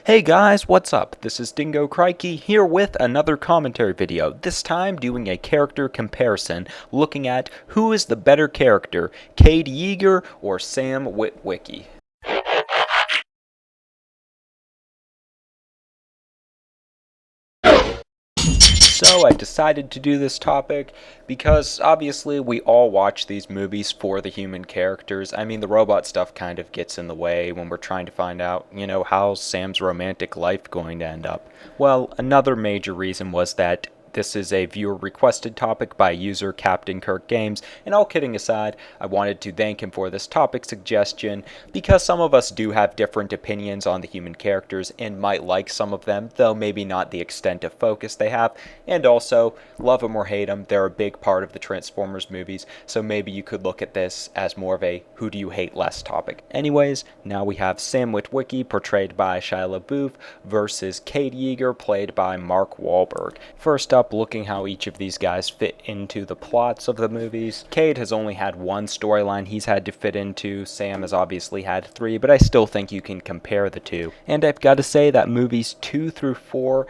Hey guys, what's up? This is Dingo Crikey here with another commentary video, this time doing a character comparison, looking at who is the better character, Cade Yeager or Sam Witwicky. So I decided to do this topic because obviously we all watch these movies for the human characters. I mean, the robot stuff kind of gets in the way when we're trying to find out, how's Sam's romantic life going to end up. Well, another major reason was that this is a viewer-requested topic by user Captain Kirk Games, and all kidding aside, I wanted to thank him for this topic suggestion because some of us do have different opinions on the human characters and might like some of them, though maybe not the extent of focus they have, and also, love them or hate them, they're a big part of the Transformers movies, so maybe you could look at this as more of a who do you hate less topic. Anyways, now we have Sam Witwicky, portrayed by Shia LaBeouf, versus Cade Yeager, played by Mark Wahlberg. First up, looking how each of these guys fit into the plots of the movies. Cade has only had one storyline he's had to fit into. Sam has obviously had three, but I still think you can compare the two. And I've got to say that movies 2 through 4,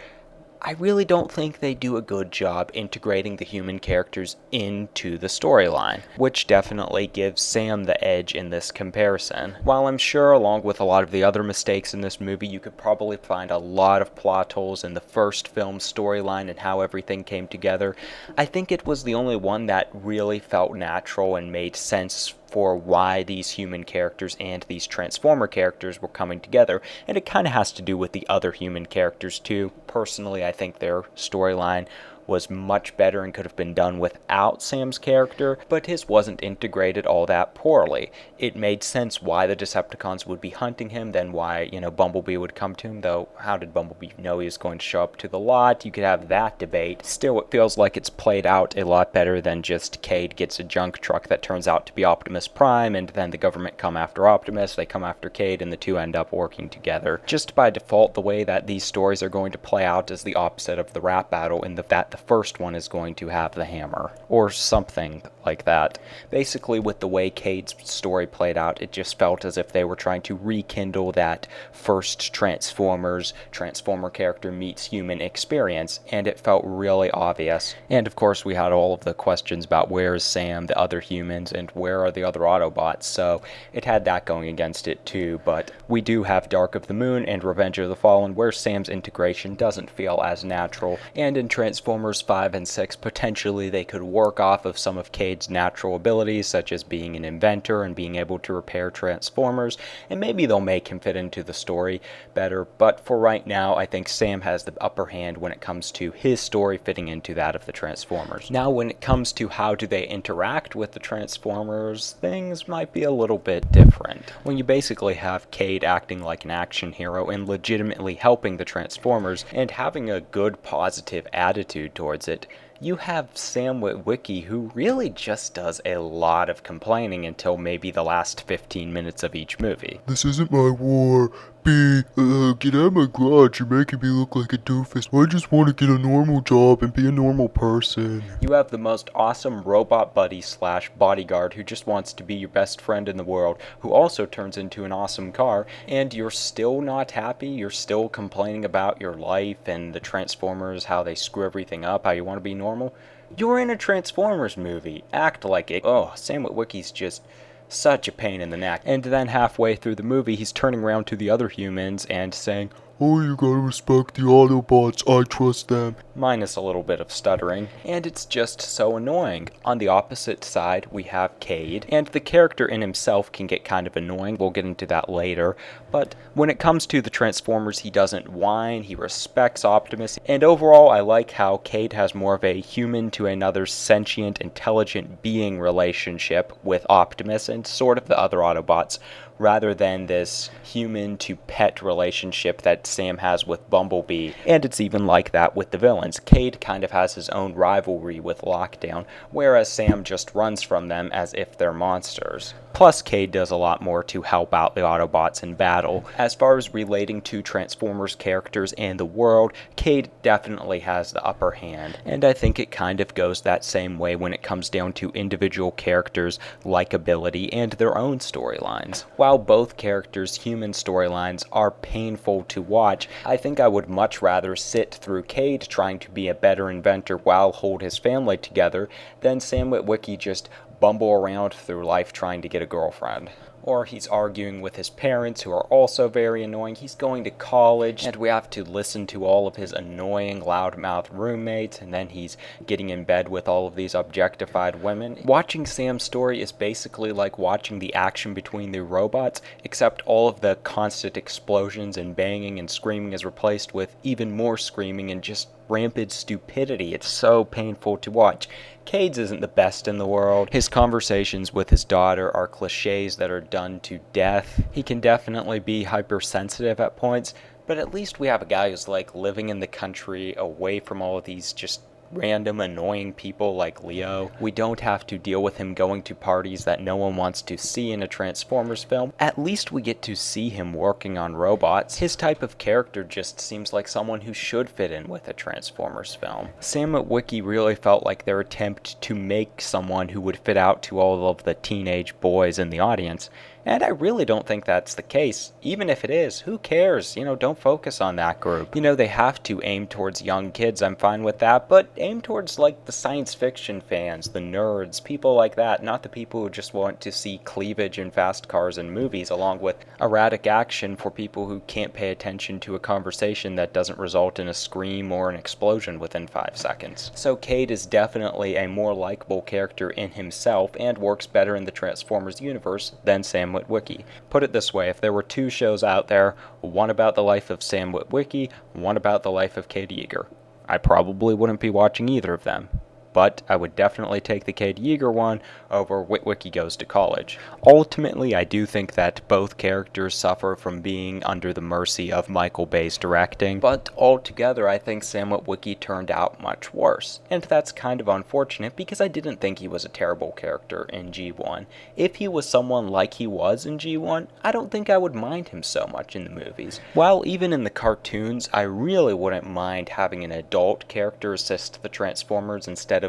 I really don't think they do a good job integrating the human characters into the storyline, which definitely gives Sam the edge in this comparison. While I'm sure, along with a lot of the other mistakes in this movie, you could probably find a lot of plot holes in the first film's storyline and how everything came together, I think it was the only one that really felt natural and made sense for why these human characters and these Transformer characters were coming together, and it kind of has to do with the other human characters too. Personally, I think their storyline was much better and could have been done without Sam's character, but his wasn't integrated all that poorly. It made sense why the Decepticons would be hunting him, then why, Bumblebee would come to him, though how did Bumblebee know he was going to show up to the lot? You could have that debate. Still, it feels like it's played out a lot better than just Cade gets a junk truck that turns out to be Optimus Prime, and then the government come after Optimus, they come after Cade, and the two end up working together. Just by default, the way that these stories are going to play out is the opposite of the rap battle, in that the first one is going to have the hammer, or something like that. Basically, with the way Cade's story played out, it just felt as if they were trying to rekindle that first Transformer character meets human experience, and it felt really obvious. And of course, we had all of the questions about where is Sam, the other humans, and where are the other Autobots, so it had that going against it too, but we do have Dark of the Moon and Revenge of the Fallen, where Sam's integration doesn't feel as natural, and in Transformers 5 and 6, potentially they could work off of some of Cade's natural abilities, such as being an inventor and being able to repair Transformers, and maybe they'll make him fit into the story better, but for right now, I think Sam has the upper hand when it comes to his story fitting into that of the Transformers. Now, when it comes to how do they interact with the Transformers, things might be a little bit different. When you basically have Cade acting like an action hero and legitimately helping the Transformers and having a good positive attitude towards it, you have Sam Witwicky, who really just does a lot of complaining until maybe the last 15 minutes of each movie. This isn't my war. Get out of my garage. You're making me look like a doofus. I just want to get a normal job and be a normal person. You have the most awesome robot buddy slash bodyguard who just wants to be your best friend in the world, who also turns into an awesome car, and you're still not happy? You're still complaining about your life and the Transformers, how they screw everything up, how you want to be normal? You're in a Transformers movie. Act like it. Oh, Sam Witwicky's just such a pain in the neck. And then halfway through the movie, he's turning around to the other humans and saying, "Oh, you gotta respect the Autobots. I trust them." Minus a little bit of stuttering, and it's just so annoying. On the opposite side, we have Cade, and the character in himself can get kind of annoying. We'll get into that later, but when it comes to the Transformers, he doesn't whine, he respects Optimus, and overall, I like how Cade has more of a human to another sentient, intelligent being relationship with Optimus and sort of the other Autobots, rather than this human to pet relationship that Sam has with Bumblebee, and it's even like that with the villains. Cade kind of has his own rivalry with Lockdown, whereas Sam just runs from them as if they're monsters. Plus, Cade does a lot more to help out the Autobots in battle. As far as relating to Transformers characters and the world, Cade definitely has the upper hand, and I think it kind of goes that same way when it comes down to individual characters' likability and their own storylines. Wow. while both characters' human storylines are painful to watch, I think I would much rather sit through Cade trying to be a better inventor while hold his family together than Sam Witwicky just bumble around through life trying to get a girlfriend. Or he's arguing with his parents, who are also very annoying. He's going to college, and we have to listen to all of his annoying, loudmouth roommates, and then he's getting in bed with all of these objectified women. Watching Sam's story is basically like watching the action between the robots, except all of the constant explosions and banging and screaming is replaced with even more screaming and just rampant stupidity. It's so painful to watch. Cade's isn't the best in the world. His conversations with his daughter are cliches that are done to death. He can definitely be hypersensitive at points, but at least we have a guy who's like living in the country away from all of these just random annoying people like Leo. We don't have to deal with him going to parties that no one wants to see in a Transformers film. At least we get to see him working on robots. His type of character just seems like someone who should fit in with a Transformers film. Sam Witwicky really felt like their attempt to make someone who would fit out to all of the teenage boys in the audience. And I really don't think that's the case. Even if it is, who cares? Don't focus on that group. They have to aim towards young kids, I'm fine with that, but aim towards, like, the science fiction fans, the nerds, people like that, not the people who just want to see cleavage and fast cars and movies, along with erratic action for people who can't pay attention to a conversation that doesn't result in a scream or an explosion within 5 seconds. So Cade is definitely a more likable character in himself, and works better in the Transformers universe than Sam Witwicky. Put it this way, if there were 2 shows out there, one about the life of Sam Witwicky, one about the life of Cade Yeager, I probably wouldn't be watching either of them. But I would definitely take the Cade Yeager one over Witwicky Goes to College. Ultimately, I do think that both characters suffer from being under the mercy of Michael Bay's directing, but altogether I think Sam Witwicky turned out much worse. And that's kind of unfortunate because I didn't think he was a terrible character in G1. If he was someone like he was in G1, I don't think I would mind him so much in the movies. While even in the cartoons, I really wouldn't mind having an adult character assist the Transformers instead of,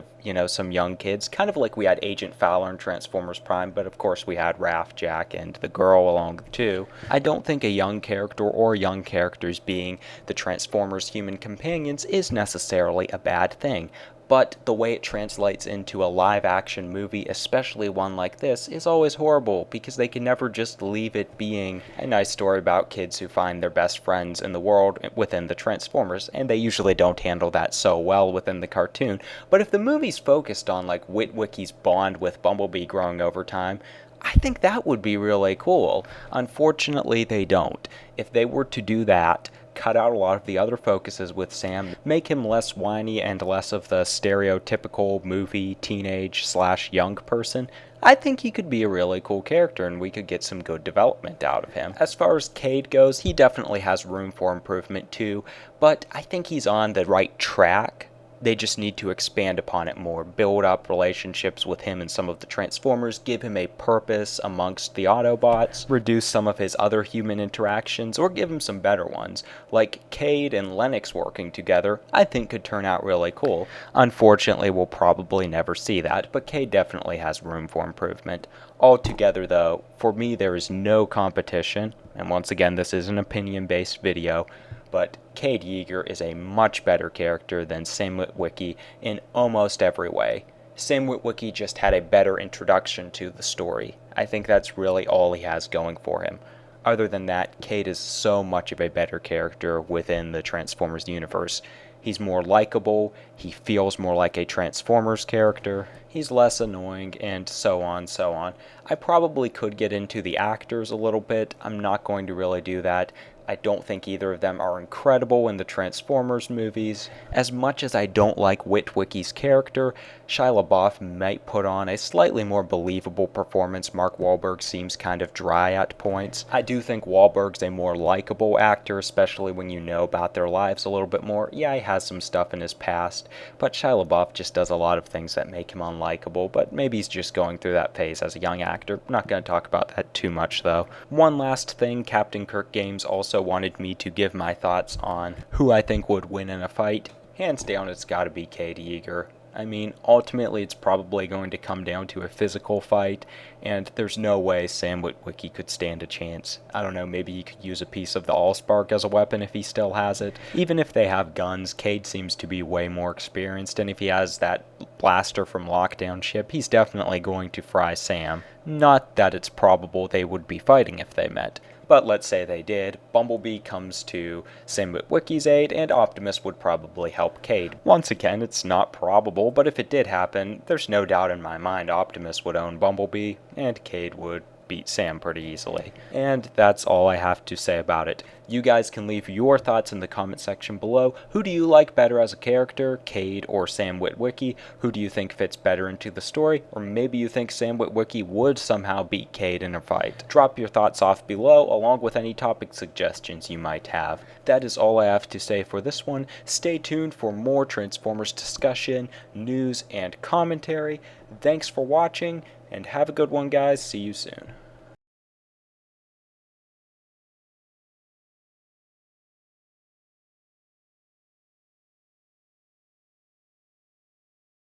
some young kids. Kind of like we had Agent Fowler in Transformers Prime, but of course we had Raph, Jack, and the girl along too. I don't think a young character or young characters being the Transformers' human companions is necessarily a bad thing. But the way it translates into a live-action movie, especially one like this, is always horrible, because they can never just leave it being a nice story about kids who find their best friends in the world within the Transformers, and they usually don't handle that so well within the cartoon. But if the movie's focused on, like, Witwicky's bond with Bumblebee growing over time, I think that would be really cool. Unfortunately, they don't. If they were to do that, cut out a lot of the other focuses with Sam, make him less whiny and less of the stereotypical movie teenage/young person, I think he could be a really cool character and we could get some good development out of him. As far as Cade goes, he definitely has room for improvement too, but I think he's on the right track. They just need to expand upon it more, build up relationships with him and some of the Transformers, give him a purpose amongst the Autobots, reduce some of his other human interactions, or give him some better ones. Like Cade and Lennox working together, I think could turn out really cool. Unfortunately, we'll probably never see that, but Cade definitely has room for improvement. Altogether though, for me there is no competition, and once again this is an opinion-based video, but Cade Yeager is a much better character than Sam Witwicky in almost every way. Sam Witwicky just had a better introduction to the story. I think that's really all he has going for him. Other than that, Cade is so much of a better character within the Transformers universe. He's more likable, he feels more like a Transformers character, he's less annoying, and so on, so on. I probably could get into the actors a little bit. I'm not going to really do that. I don't think either of them are incredible in the Transformers movies. As much as I don't like Witwicky's character, Shia LaBeouf might put on a slightly more believable performance. Mark Wahlberg seems kind of dry at points. I do think Wahlberg's a more likable actor, especially when you know about their lives a little bit more. Yeah, he has some stuff in his past, but Shia LaBeouf just does a lot of things that make him unlikable, but maybe he's just going through that phase as a young actor. I'm not going to talk about that too much, though. One last thing, Captain Kirk Games also wanted me to give my thoughts on who I think would win in a fight. Hands down, it's got to be Cade Yeager. I mean, ultimately it's probably going to come down to a physical fight, and there's no way Sam Witwicky could stand a chance. I don't know, maybe he could use a piece of the Allspark as a weapon if he still has it. Even if they have guns, Cade seems to be way more experienced, and if he has that blaster from Lockdown Ship, he's definitely going to fry Sam. Not that it's probable they would be fighting if they met. But let's say they did, Bumblebee comes to Sam Witwicky's aid, and Optimus would probably help Cade. Once again, it's not probable, but if it did happen, there's no doubt in my mind Optimus would own Bumblebee, and Cade would beat Sam pretty easily. And that's all I have to say about it. You guys can leave your thoughts in the comment section below. Who do you like better as a character, Cade or Sam Witwicky? Who do you think fits better into the story? Or maybe you think Sam Witwicky would somehow beat Cade in a fight? Drop your thoughts off below, along with any topic suggestions you might have. That is all I have to say for this one. Stay tuned for more Transformers discussion, news, and commentary. Thanks for watching, and have a good one, guys. See you soon.